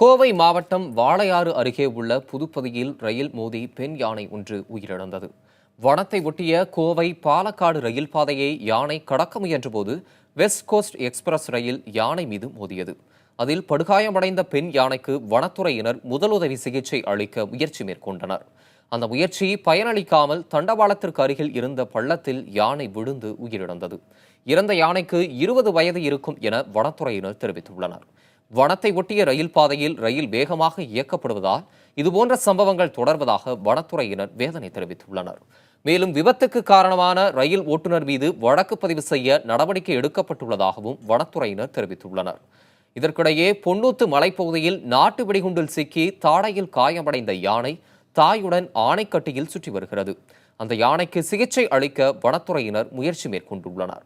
கோவை மாவட்டம் வாளையாறு அருகே உள்ள புதுப்பதியில் ரயில் மோதி பெண் யானை ஒன்று உயிரிழந்தது. வனத்தை ஒட்டிய கோவை பாலக்காடு ரயில் பாதையை யானை கடக்க முயன்றபோது வெஸ்ட் கோஸ்ட் எக்ஸ்பிரஸ் ரயில் யானை மீது மோதியது. அதில் படுகாயமடைந்த பெண் யானைக்கு வனத்துறையினர் முதலுதவி சிகிச்சை அளிக்க முயற்சி மேற்கொண்டனர். அந்த முயற்சி பயனளிக்காமல் தண்டவாளத்திற்கு அருகில் இருந்த பள்ளத்தில் யானை விழுந்து உயிரிழந்தது. இறந்த யானைக்கு 20 வயது இருக்கும் என வனத்துறையினர் தெரிவித்துள்ளனர். வனத்தை ஒட்டிய ரயில் பாதையில் ரயில் வேகமாக இயக்கப்படுவதால் இதுபோன்ற சம்பவங்கள் தொடர்வதாக வனத்துறையினர் வேதனை தெரிவித்துள்ளனர். மேலும் விபத்துக்கு காரணமான ரயில் ஓட்டுநர் மீது வழக்கு பதிவு செய்ய நடவடிக்கை எடுக்கப்பட்டுள்ளதாகவும் வனத்துறையினர் தெரிவித்துள்ளனர். இதற்கிடையே பொன்னூத்து மலைப்பகுதியில் நாட்டு வெடிகுண்டில் சிக்கி தாடையில் காயமடைந்த யானை தாயுடன் ஆணைக்கட்டியில் சுற்றி வருகிறது. அந்த யானைக்கு சிகிச்சை அளிக்க வனத்துறையினர் முயற்சி மேற்கொண்டுள்ளனர்.